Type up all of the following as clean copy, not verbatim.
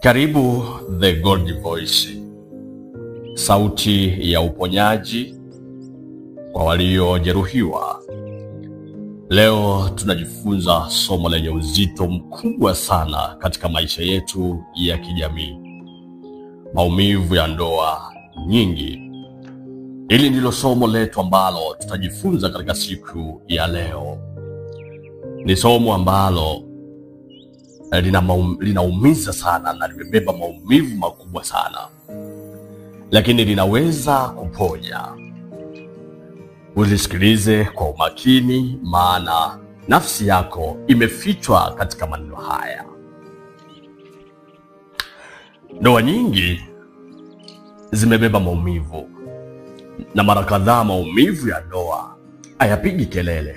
Karibu The Gold Voice, sauti ya uponyaji kwa waliojeruhiwa. Leo tunajifunza somo lenye uzito mkubwa sana katika maisha yetu ya kijamii: maumivu ya ndoa nyingi. Hili ndilo somo letu ambalo tutajifunza katika siku ya leo. Ni somo ambalo linaumiza sana na limebeba maumivu makubwa sana, lakini linaweza kuponya. Ulisikilize kwa umakini, maana nafsi yako imefichwa katika maneno haya. Ndoa nyingi zimebeba maumivu, na mara kadhaa maumivu ya ndoa hayapigi kelele.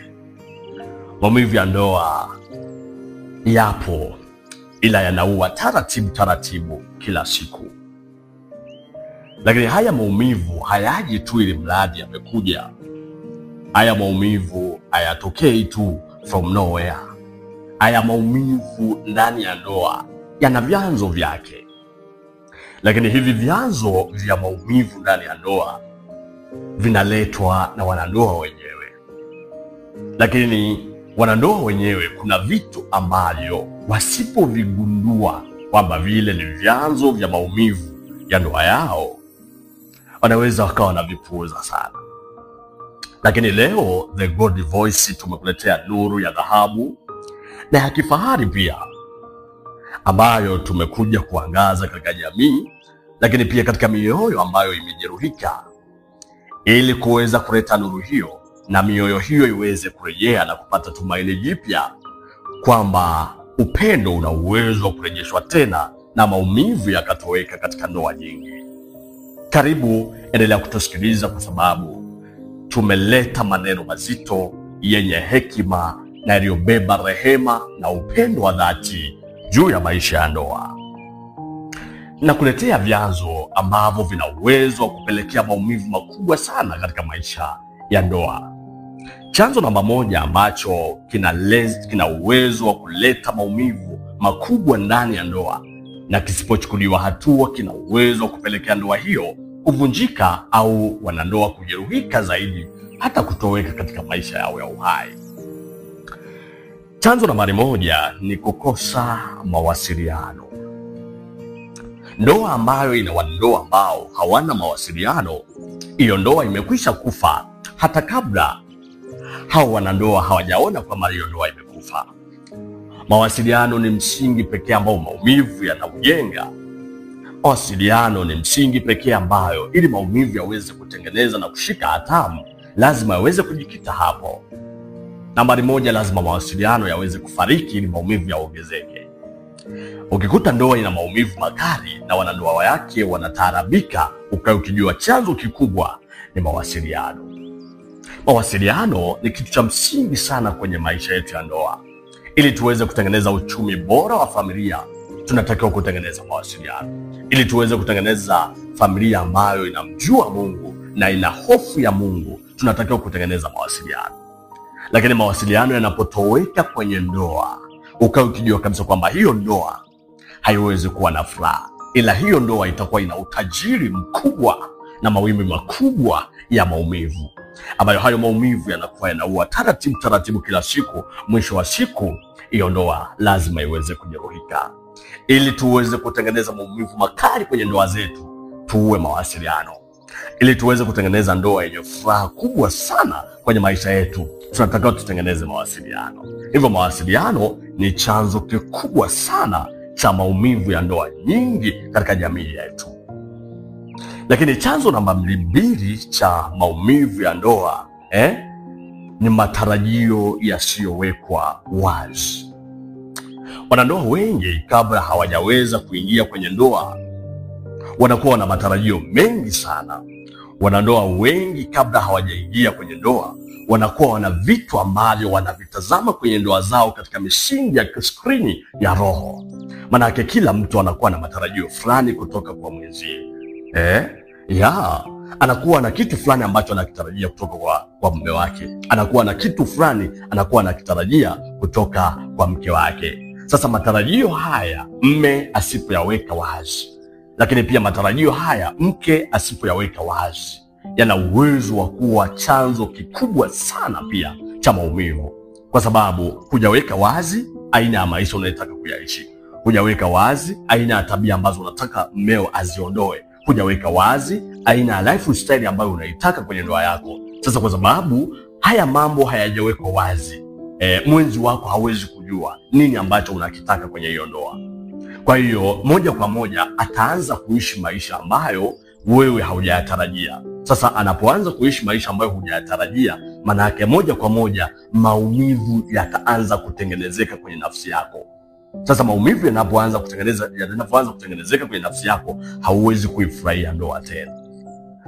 Maumivu ya ndoa yapo, ila yanaua taratibu kila siku. Lakini haya maumivu hayaji tu ili mradi yamekuja. Haya maumivu hayatokei tu from nowhere. Haya maumivu ndani ya ndoa yana vyanzo vyake. Lakini hivi vyanzo vya maumivu ndani ya ndoa vinaletwa na wanandoa wenyewe. Lakini wanandoa wenyewe kuna vitu ambavyo wasipovigundua kwamba vile ni vyanzo vya maumivu ya ndoa yao, wanaweza wakawa wanavipuuza sana. Lakini leo The Gold Voice tumekuletea nuru ya dhahabu na ya kifahari pia, ambayo tumekuja kuangaza katika jamii, lakini pia katika mioyo ambayo imejeruhika, ili kuweza kuleta nuru hiyo na mioyo hiyo iweze kurejea na kupata tumaini jipya kwamba upendo una uwezo wa kurejeshwa tena na maumivu yakatoweka katika ndoa nyingi. Karibu, endelea kutusikiliza, kwa sababu tumeleta maneno mazito yenye hekima na yaliyobeba rehema na upendo wa dhati juu ya maisha ya ndoa. Na kuletea vyanzo ambavyo vina uwezo wa kupelekea maumivu makubwa sana katika maisha ya ndoa. Chanzo namba moja ambacho kina uwezo wa kuleta maumivu makubwa ndani ya ndoa, na kisipochukuliwa hatua kina uwezo wa kupelekea ndoa hiyo kuvunjika au wanandoa kujeruhika zaidi, hata kutoweka katika maisha yao ya uhai. Chanzo nambari moja ni kukosa mawasiliano. Ndoa ambayo ina wanandoa ambao hawana mawasiliano, hiyo ndoa imekwisha kufa hata kabla hao wanandoa hawajaona kwamba hiyo ndoa imekufa. Mawasiliano ni msingi pekee ambao maumivu yanaujenga. Mawasiliano ni msingi pekee ambayo ili maumivu yaweze kutengeneza na kushika hatamu, lazima yaweze kujikita hapo. Nambari moja, lazima mawasiliano yaweze kufariki ili maumivu yaongezeke. Ukikuta ndoa ina maumivu makali na wanandoa wake wanataarabika, ukijua chanzo kikubwa ni mawasiliano. Mawasiliano ni kitu cha msingi sana kwenye maisha yetu ya ndoa. Ili tuweze kutengeneza uchumi bora wa familia, tunatakiwa kutengeneza mawasiliano. Ili tuweze kutengeneza familia ambayo inamjua Mungu na ina hofu ya Mungu, tunatakiwa kutengeneza mawasiliano. Lakini mawasiliano yanapotoweka kwenye ndoa, ukijua kabisa kwamba hiyo ndoa haiwezi kuwa na furaha, ila hiyo ndoa itakuwa ina utajiri mkubwa na mawimbi makubwa ya maumivu, ambayo hayo maumivu yanakuwa yanaua taratibu kila siku. Mwisho wa siku hiyo ndoa lazima iweze kujeruhika. Ili tuweze kutengeneza maumivu makali kwenye ndoa zetu, tuwe mawasiliano. Ili tuweze kutengeneza ndoa yenye furaha kubwa sana kwenye maisha yetu, tunatakiwa tutengeneze mawasiliano. Hivyo mawasiliano ni chanzo kikubwa sana cha maumivu ya ndoa nyingi katika jamii yetu. Lakini chanzo namba 2 cha maumivu ya ndoa ni matarajio yasiyowekwa wazi. Wanandoa wengi kabla hawajaweza kuingia kwenye ndoa wanakuwa na matarajio mengi sana. Wanandoa wengi kabla hawajaingia kwenye ndoa wanakuwa wana vitu ambavyo wanavitazama kwenye ndoa zao katika misingi ya skrini ya roho. Maana kila mtu anakuwa na matarajio fulani kutoka kwa mwenzie. Anakuwa na kitu fulani ambacho anakitarajia kutoka kwa mume wake. Anakuwa na kitu fulani anakuwa anakitarajia kutoka kwa mke wake. Sasa matarajio haya mme asipoyaweka wazi, lakini pia matarajio haya mke asipoyaweka wazi, yana uwezo wa kuwa chanzo kikubwa sana pia cha maumivu, kwa sababu hujaweka wazi aina ya maisha unayotaka kuyaishi, hujaweka wazi aina ya tabia ambazo unataka mmeo aziondoe, hujaweka wazi aina ya lifestyle ambayo unaitaka kwenye ndoa yako. Sasa kwa sababu haya mambo hayajawekwa wazi, mwenzi wako hawezi kujua nini ambacho unakitaka kwenye hiyo ndoa. Kwa hiyo moja kwa moja ataanza kuishi maisha ambayo wewe haujayatarajia. Sasa anapoanza kuishi maisha ambayo hujayatarajia, maana yake moja kwa moja maumivu yataanza kutengenezeka kwenye nafsi yako. Sasa maumivu yanapoanza kutengenezeka kwenye nafsi yako, hauwezi kuifurahia ndoa tena.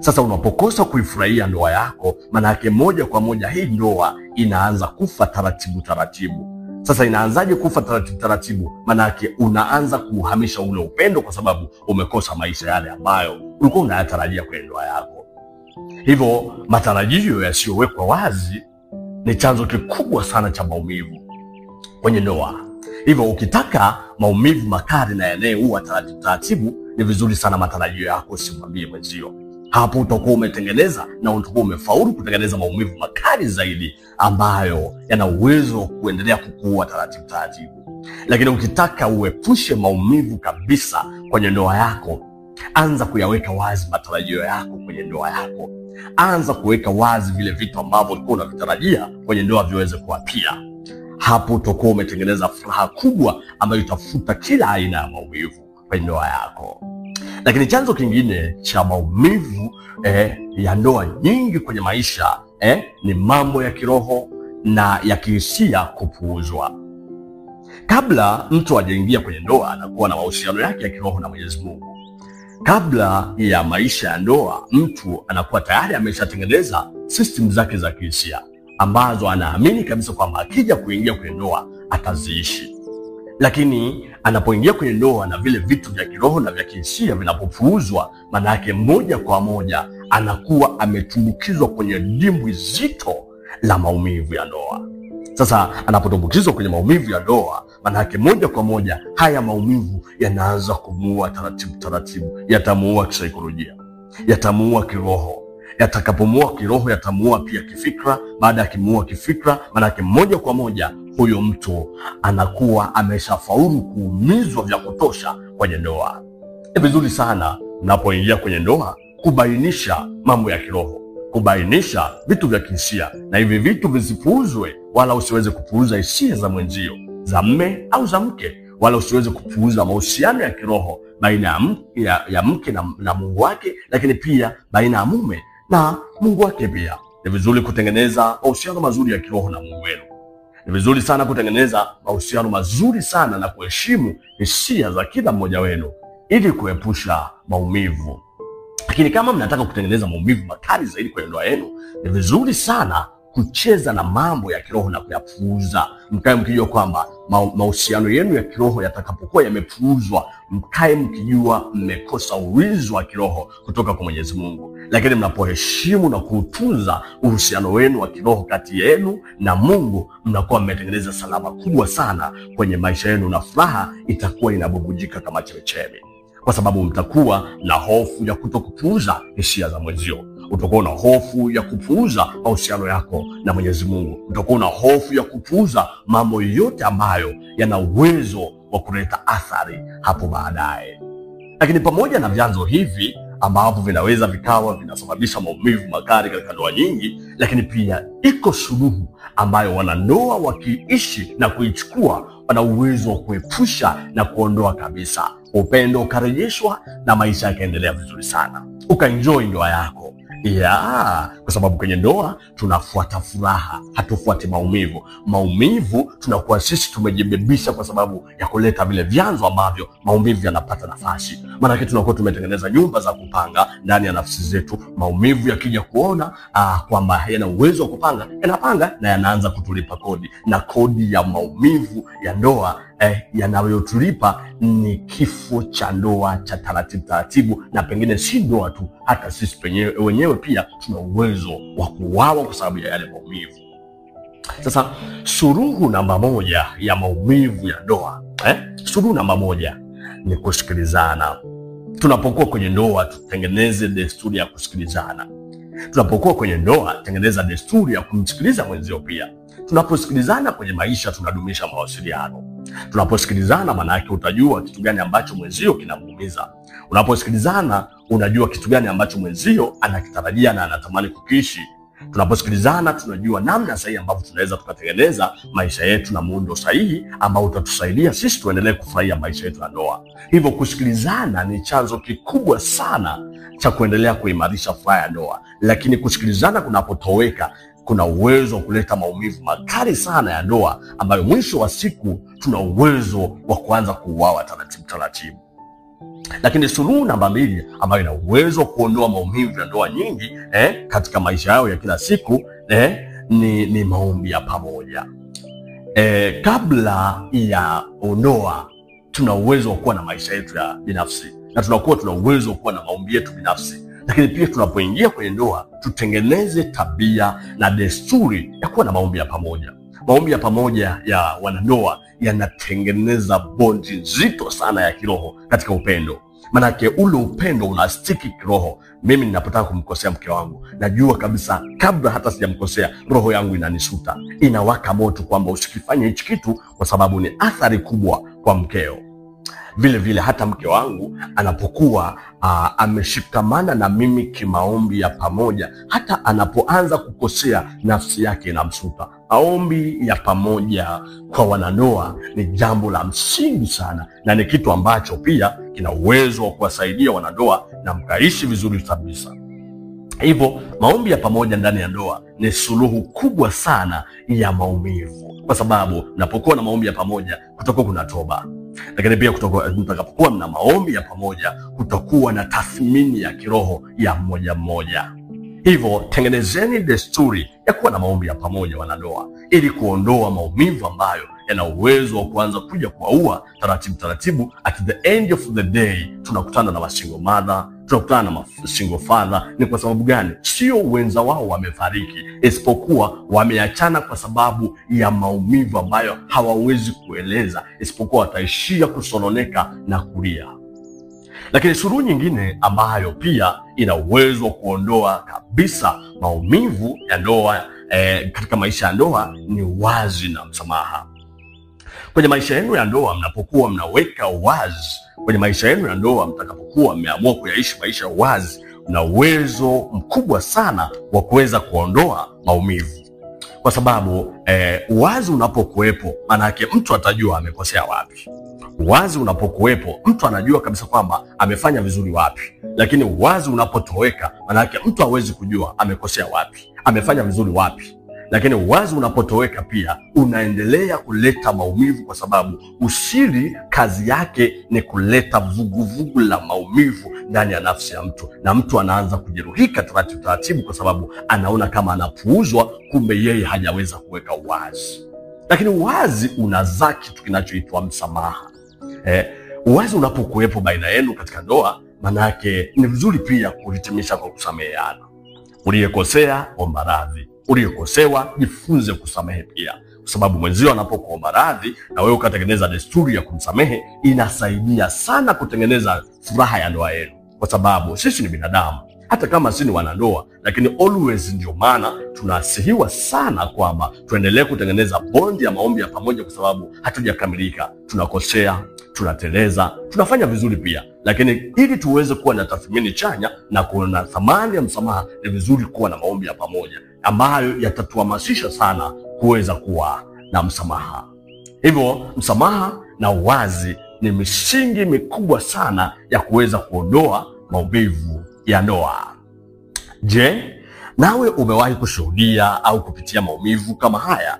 Sasa unapokosa kuifurahia ndoa yako, maana yake moja kwa moja hii ndoa inaanza kufa taratibu taratibu. Sasa inaanzaje kufa taratibu taratibu? Maana yake unaanza kuhamisha ule upendo, kwa sababu umekosa maisha yale ambayo ulikuwa unayatarajia kwenye ndoa yako. Hivyo matarajio yasiyowekwa wazi ni chanzo kikubwa sana cha maumivu kwenye ndoa. Hivyo ukitaka maumivu makali na yanayoua taratibu taratibu, ni vizuri sana matarajio yako usimwambie mwenzio. Hapo utakuwa umetengeneza na utakuwa umefaulu kutengeneza maumivu makali zaidi ambayo yana uwezo kuendelea kukuua taratibu taratibu. Lakini ukitaka uepushe maumivu kabisa kwenye ndoa yako, anza kuyaweka wazi matarajio yako kwenye ndoa yako. Anza kuweka wazi vile vitu ambavyo ulikuwa unavitarajia kwenye ndoa viweze kuapia. Hapo utakuwa umetengeneza furaha kubwa ambayo itafuta kila aina ya maumivu kwenye ndoa yako. Lakini chanzo kingine cha maumivu ya ndoa nyingi kwenye maisha ni mambo ya kiroho na ya kihisia kupuuzwa. Kabla mtu hajaingia kwenye ndoa, anakuwa na mahusiano yake ya kiroho na Mwenyezi Mungu. Kabla ya maisha ya ndoa, mtu anakuwa tayari ameshatengeneza system zake za kihisia ambazo anaamini kabisa kwamba akija kuingia kwenye ndoa ataziishi. Lakini anapoingia kwenye ndoa na vile vitu vya kiroho na vya kihisia vinapopuuzwa, maana yake moja kwa moja anakuwa ametumbukizwa kwenye dimbwi zito la maumivu ya ndoa. Sasa anapotumbukizwa kwenye maumivu ya ndoa, maana yake moja kwa moja haya maumivu yanaanza kumuua taratibu taratibu. Yatamuua kisaikolojia, yatamuua kiroho. Yatakapomuua kiroho, yatamuua pia kifikra. Baada ya kimuua kifikra, maana yake moja kwa moja huyo mtu anakuwa ameshafaulu kuumizwa vya kutosha kwenye ndoa. Ni vizuri sana mnapoingia kwenye ndoa kubainisha mambo ya kiroho, kubainisha vitu vya kihisia, na hivi vitu visipuuzwe, wala usiweze kupuuza hisia za mwenzio, za mme au za mke, wala usiweze kupuuza mahusiano ya kiroho baina ya mke na Mungu wake, lakini pia baina ya mume na Mungu wake pia. Ni vizuri kutengeneza mahusiano mazuri ya kiroho na Mungu wenu. Ni vizuri sana kutengeneza mahusiano mazuri sana na kuheshimu hisia za kila mmoja wenu ili kuepusha maumivu. Lakini kama mnataka kutengeneza maumivu makali zaidi kwenye ndoa yenu, ni vizuri sana kucheza na mambo ya kiroho na kuyapuuza. Mkae mkijua kwamba mahusiano yenu ya kiroho yatakapokuwa yamepuuzwa, mkae mkijua mmekosa ulinzi wa kiroho kutoka kwa Mwenyezi Mungu. Lakini mnapoheshimu na kuutunza uhusiano wenu wa kiroho kati yenu na Mungu, mnakuwa mmetengeneza salama kubwa sana kwenye maisha yenu, na furaha itakuwa inabubujika kama chemchemi, kwa sababu mtakuwa na hofu ya kutokupuuza hisia za mwenzio. Utakuwa na hofu ya kupuuza mahusiano yako na Mwenyezi Mungu. Utakuwa na hofu ya kupuuza mambo yote ambayo yana uwezo wa kuleta athari hapo baadaye. Lakini pamoja na vyanzo hivi ambavyo vinaweza vikawa vinasababisha maumivu makali katika ndoa nyingi, lakini pia iko suluhu ambayo wanandoa wakiishi na kuichukua, wana uwezo wa kuepusha na kuondoa kabisa. Upendo ukarejeshwa na maisha yakaendelea vizuri sana, ukaenjoy ndoa yako. Kwa sababu kwenye ndoa tunafuata furaha, hatufuati maumivu. Maumivu tunakuwa sisi tumejibebisha kwa sababu ya kuleta vile vyanzo ambavyo maumivu yanapata nafasi. Maana yake tunakuwa tumetengeneza nyumba za kupanga ndani ya nafsi zetu. Maumivu yakija kuona kwamba yana uwezo wa kupanga, yanapanga na yanaanza kutulipa kodi, na kodi ya maumivu ya ndoa yanayotulipa ni kifo cha ndoa cha taratibu taratibu, na pengine si ndoa tu, hata sisi wenyewe pia tuna uwezo wa kuuawa kwa sababu ya yale maumivu. Sasa suluhu namba moja ya maumivu ya ndoa Suluhu namba 1 ni kusikilizana. Tunapokuwa kwenye ndoa, tutengeneze desturi ya kusikilizana. Tunapokuwa kwenye ndoa, tengeneza desturi ya kumsikiliza mwenzio pia. Tunaposikilizana kwenye maisha, tunadumisha mawasiliano. Tunaposikilizana, maana yake utajua kitu gani ambacho mwenzio kinamuumiza. Unaposikilizana, unajua kitu gani ambacho mwenzio anakitarajia na anatamani kukiishi. Tunaposikilizana, tunajua namna sahihi ambavyo tunaweza tukatengeneza maisha yetu na muundo sahihi ambao utatusaidia sisi tuendelee kufurahia maisha yetu ya ndoa. Hivyo kusikilizana ni chanzo kikubwa sana cha kuendelea kuimarisha furaha ya ndoa. Lakini kusikilizana kunapotoweka, kuna uwezo wa kuleta maumivu makali sana ya ndoa, ambayo mwisho wa siku tuna uwezo wa kuanza kuuawa taratibu. Lakini suluhu namba 2 ambayo ina uwezo wa kuondoa maumivu ya ndoa nyingi katika maisha yao ya kila siku ni maombi ya pamoja. Kabla ya ndoa, tuna uwezo wa kuwa na maisha yetu ya binafsi, na tuna uwezo wa kuwa na maombi yetu binafsi. Lakini pia tunapoingia kwenye ndoa, tutengeneze tabia na desturi ya kuwa na maombi ya pamoja. Maombi ya pamoja ya wanandoa yanatengeneza bondi nzito sana ya kiroho katika upendo. Manake ule upendo unastiki kiroho. Mimi ninapotaka kumkosea mke wangu, najua kabisa kabla hata sijamkosea, roho yangu inanisuta, inawaka moto kwamba usikifanye hichi kitu, kwa sababu ni athari kubwa kwa mkeo. Vile vile hata mke wangu anapokuwa ameshikamana na mimi kimaombi ya pamoja, hata anapoanza kukosea, nafsi yake inamsuta. Maombi ya pamoja kwa wanandoa ni jambo la msingi sana, na ni kitu ambacho pia kina uwezo wa kuwasaidia wanandoa na mkaishi vizuri kabisa. Hivyo maombi ya pamoja ndani ya ndoa ni suluhu kubwa sana ya maumivu, kwa sababu unapokuwa na maombi ya pamoja kutakuwa kuna toba. Lakini pia mtakapokuwa na maombi ya pamoja, kutakuwa na tathmini ya kiroho ya mmoja. Hivyo tengenezeni desturi ya kuwa na maombi ya pamoja wanandoa, ili kuondoa maumivu ambayo yana uwezo wa kuanza kuja kuwaua taratibu. At the end of the day, tunakutana na single mother, tunakutana na single father. Ni kwa sababu gani? Sio wenza wao wamefariki, isipokuwa wameachana kwa sababu ya maumivu ambayo hawawezi kueleza, isipokuwa wataishia kusononeka na kulia. Lakini suluhu nyingine ambayo pia ina uwezo wa kuondoa kabisa maumivu ya ndoa katika maisha ya ndoa ni uwazi na msamaha. Kwenye maisha yenu ya ndoa, mnapokuwa mnaweka uwazi kwenye maisha yenu ya ndoa, mtakapokuwa mmeamua kuyaishi maisha ya uwazi, na uwezo mkubwa sana wa kuweza kuondoa maumivu. Kwa sababu uwazi unapokuwepo, maana yake mtu atajua amekosea wapi. Uwazi unapokuwepo, mtu anajua kabisa kwamba amefanya vizuri wapi. Lakini uwazi unapotoweka, maana yake mtu hawezi kujua amekosea wapi, amefanya vizuri wapi. Lakini uwazi unapotoweka pia unaendelea kuleta maumivu, kwa sababu usiri kazi yake ni kuleta vuguvugu la maumivu ndani ya nafsi ya mtu, na mtu anaanza kujeruhika taratibu, kwa sababu anaona kama anapuuzwa, kumbe yeye hajaweza kuweka uwazi. Lakini uwazi unazaa kitu kinachoitwa msamaha. Uwazi unapokuwepo baina yenu katika ndoa, manake ni vizuri pia kuhitimisha kwa kusameheana. Uliyekosea omba radhi, uliyekosewa jifunze kusamehe pia, kwa sababu mwenzio anapokuomba radhi na wewe ukatengeneza desturi ya kumsamehe, inasaidia sana kutengeneza furaha ya ndoa yenu. Kwa sababu sisi ni binadamu, hata kama sisi ni wanandoa, lakini always, ndio maana tunasihiwa sana kwamba tuendelee kutengeneza bondi ya maombi ya pamoja, kwa sababu hatujakamilika. Tunakosea, tunateleza, tunafanya vizuri pia. Lakini ili tuweze kuwa na tathmini chanya na kuona thamani ya msamaha, ni vizuri kuwa na maombi ya pamoja ambayo yatatuhamasisha sana kuweza kuwa na msamaha. Hivyo msamaha na uwazi ni misingi mikubwa sana ya kuweza kuondoa maumivu ya ndoa. Je, nawe umewahi kushuhudia au kupitia maumivu kama haya?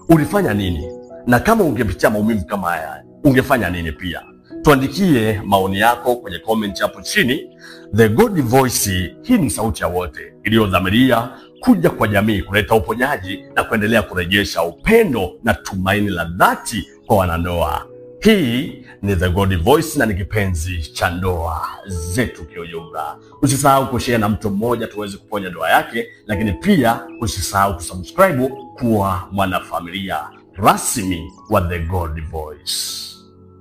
Ulifanya nini? Na kama ungepitia maumivu kama haya, ungefanya nini pia? Tuandikie maoni yako kwenye comment hapo chini. The God Voice, hii ni sauti ya wote iliyodhamiria kuja kwa jamii, kuleta uponyaji na kuendelea kurejesha upendo na tumaini la dhati kwa wanandoa. Hii ni The God Voice na ni kipenzi cha ndoa zetu kwa ujumla. Usisahau kushare na mtu mmoja tuweze kuponya ndoa yake, lakini pia usisahau kusubscribe kuwa mwanafamilia rasmi wa The Gold Voice.